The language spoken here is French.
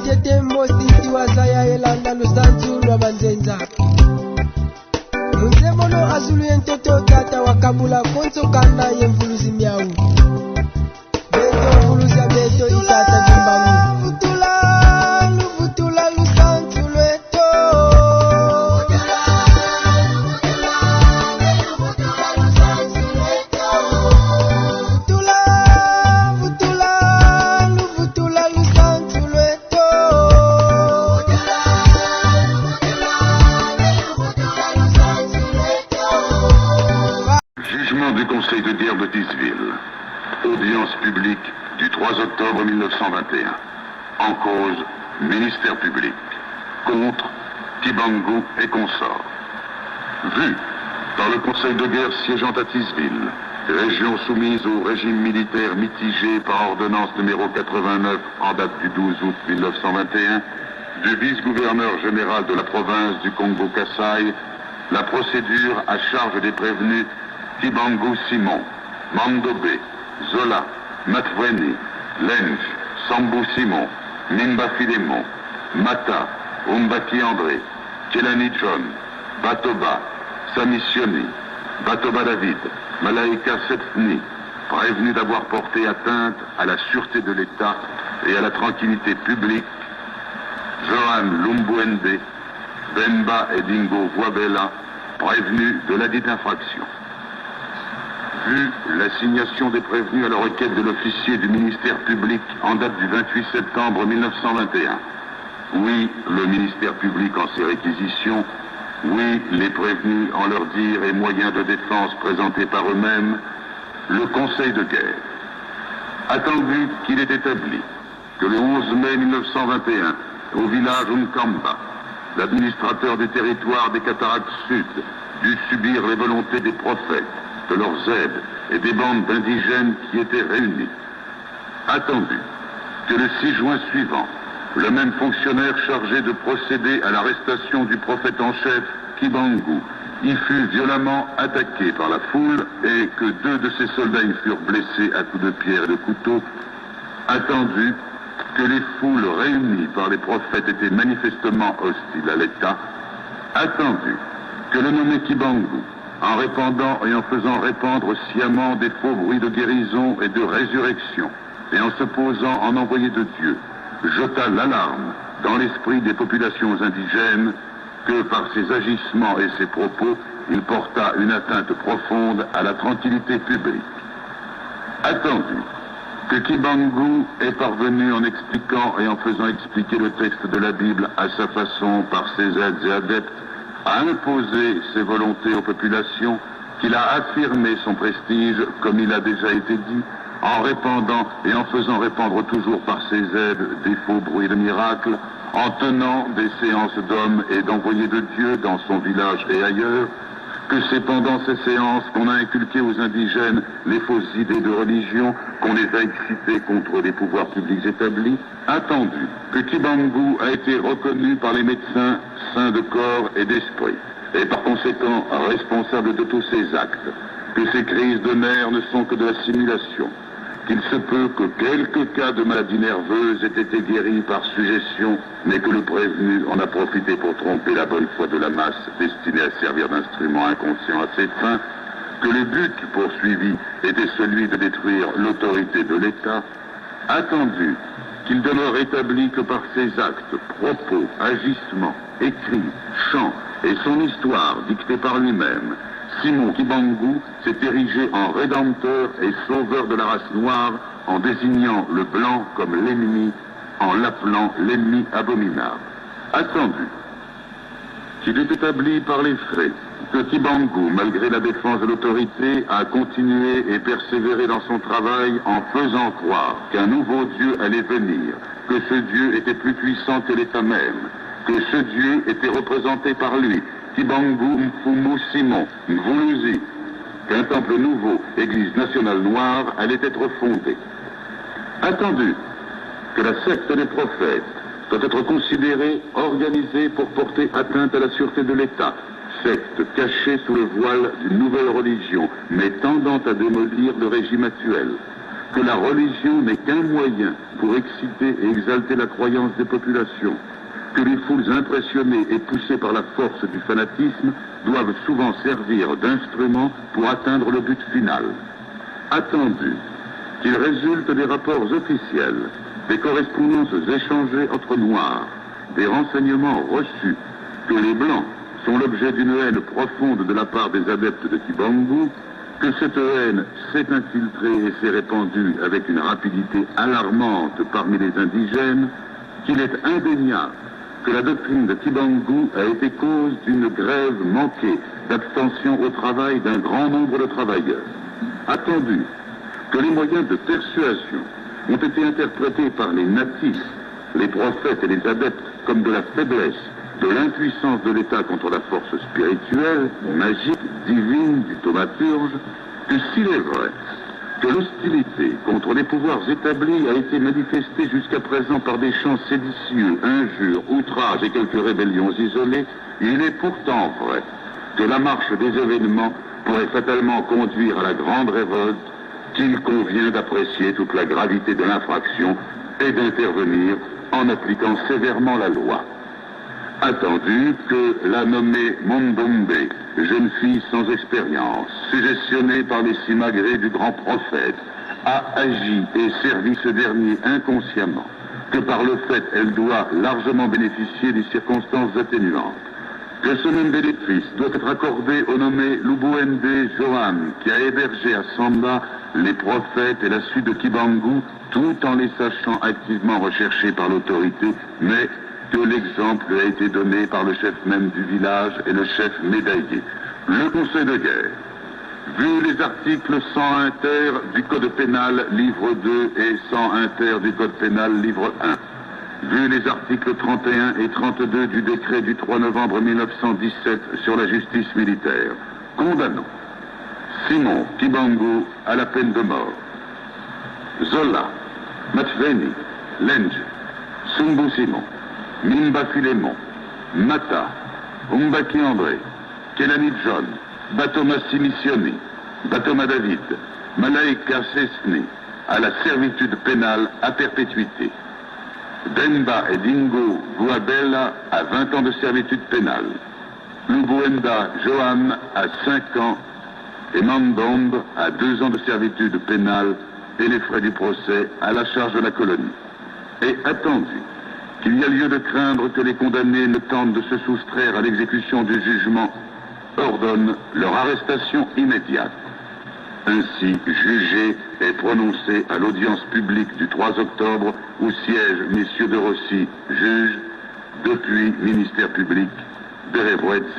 tete mosisi wasaya elanda lusanzu lwa banzenza munzemono azulu yentoto tata wakabula konso kana yemvuluzi miau beto vuluza beto itata gimbangu vutula lusanzu lweto Du Conseil de guerre de Tisville. Audience publique du 3 octobre 1921. En cause, ministère public. Contre, Kibangu et consorts. Vu par le Conseil de guerre siégeant à Tisville, région soumise au régime militaire mitigé par ordonnance numéro 89 en date du 12 août 1921, du vice-gouverneur général de la province du Congo-Kassai, la procédure à charge des prévenus Kibangu Simon, Mandobé, Zola, Matweni, Lenj, Sambou Simon, Nimba Filemon, Mata, Umbaki André, Kelani John, Batoba, Samissioni, Batoba David, Malaika Setfni, prévenus d'avoir porté atteinte à la sûreté de l'État et à la tranquillité publique, Johan Lumbuende, Bemba et Dingo Voabela, prévenus de la dite infraction. Vu l'assignation des prévenus à la requête de l'officier du ministère public en date du 28 septembre 1921. Oui, le ministère public en ses réquisitions. Oui, les prévenus en leur dire et moyens de défense présentés par eux-mêmes. Le Conseil de guerre. Attendu qu'il est établi que le 11 mai 1921, au village Nkamba, l'administrateur du territoire des Cataractes Sud dut subir les volontés des prophètes, de leurs aides et des bandes d'indigènes qui étaient réunis. Attendu que le 6 juin suivant, le même fonctionnaire chargé de procéder à l'arrestation du prophète en chef, Kibangu, y fut violemment attaqué par la foule et que 2 de ses soldats y furent blessés à coups de pierre et de couteau. Attendu que les foules réunies par les prophètes étaient manifestement hostiles à l'État. Attendu que le nommé Kibangu, en répandant et en faisant répandre sciemment des faux bruits de guérison et de résurrection, et en se posant en envoyé de Dieu, jeta l'alarme dans l'esprit des populations indigènes que par ses agissements et ses propos, il porta une atteinte profonde à la tranquillité publique. Attendu que Kibangu est parvenu en expliquant et en faisant expliquer le texte de la Bible à sa façon par ses aides et adeptes, a imposé ses volontés aux populations, qu'il a affirmé son prestige, comme il a déjà été dit, en répandant et en faisant répandre toujours par ses aides des faux bruits de miracles, en tenant des séances d'hommes et d'envoyés de Dieu dans son village et ailleurs, que c'est pendant ces séances qu'on a inculqué aux indigènes les fausses idées de religion, qu'on les a excitées contre les pouvoirs publics établis. Attendu que Kibangu a été reconnu par les médecins saints de corps et d'esprit, et par conséquent responsable de tous ses actes, que ces crises de nerfs ne sont que de la simulation, qu'il se peut que quelques cas de maladies nerveuses aient été guéris par suggestion, mais que le prévenu en a profité pour tromper la bonne foi de la masse destinée à servir d'instrument inconscient à ses fins, que le but poursuivi était celui de détruire l'autorité de l'État, attendu qu'il demeure établi que par ses actes, propos, agissements, écrits, chants et son histoire dictée par lui-même, Simon Kibangu s'est érigé en rédempteur et sauveur de la race noire en désignant le blanc comme l'ennemi, en l'appelant l'ennemi abominable. Attendu qu'il est établi par les faits que Kibangu, malgré la défense de l'autorité, a continué et persévéré dans son travail en faisant croire qu'un nouveau Dieu allait venir, que ce Dieu était plus puissant que l'État même, que ce Dieu était représenté par lui, Kibangu Mfumu Simon, Mvuluzi, qu'un temple nouveau, église nationale noire, allait être fondé. Attendu que la secte des prophètes doit être considérée, organisée pour porter atteinte à la sûreté de l'État, secte cachée sous le voile d'une nouvelle religion, mais tendant à démolir le régime actuel. que la religion n'est qu'un moyen pour exciter et exalter la croyance des populations, que les foules impressionnées et poussées par la force du fanatisme doivent souvent servir d'instrument pour atteindre le but final. Attendu qu'il résulte des rapports officiels, des correspondances échangées entre Noirs, des renseignements reçus, que les Blancs sont l'objet d'une haine profonde de la part des adeptes de Kibangu, que cette haine s'est infiltrée et s'est répandue avec une rapidité alarmante parmi les indigènes, qu'il est indéniable que la doctrine de Kibangu a été cause d'une grève manquée d'abstention au travail d'un grand nombre de travailleurs. Attendu que les moyens de persuasion ont été interprétés par les natifs, les prophètes et les adeptes comme de la faiblesse, de l'impuissance de l'État contre la force spirituelle, magique, divine du thaumaturge, que s'il est vrai que l'hostilité contre les pouvoirs établis a été manifestée jusqu'à présent par des chants séditieux, injures, outrages et quelques rébellions isolées, il est pourtant vrai que la marche des événements pourrait fatalement conduire à la grande révolte, qu'il convient d'apprécier toute la gravité de l'infraction et d'intervenir en appliquant sévèrement la loi. Attendu que la nommée Mondombe, jeune fille sans expérience, suggestionnée par les simagrées du grand prophète, a agi et servi ce dernier inconsciemment, que par le fait elle doit largement bénéficier des circonstances atténuantes, que ce même bénéfice doit être accordé au nommé Lubuende Johan, qui a hébergé à Samba les prophètes et la suite de Kibangu, tout en les sachant activement recherchés par l'autorité, mais que l'exemple lui a été donné par le chef même du village et le chef médaillé. Le Conseil de guerre, vu les articles 101 ter du Code pénal, livre 2, et 101 ter du Code pénal, livre 1, vu les articles 31 et 32 du décret du 3 novembre 1917 sur la justice militaire, condamnons Simon Kibangu à la peine de mort, Zola, Matveni, Lenge, Sumbu Simon, Mimba Philémon, Mata, Umbaki André, Kelani John, Batoma Simissioni, Batoma David, Malaika Sesni, à la servitude pénale à perpétuité. Demba et Dingo Guabella à 20 ans de servitude pénale. Lubuenda Johan à 5 ans et Mandombe à 2 ans de servitude pénale et les frais du procès à la charge de la colonie. Et attendu qu'il y a lieu de craindre que les condamnés ne tentent de se soustraire à l'exécution du jugement, ordonne leur arrestation immédiate. Ainsi jugé et prononcé à l'audience publique du 3 octobre où siègent messieurs de Rossi, juges, depuis ministère public, Berevouet.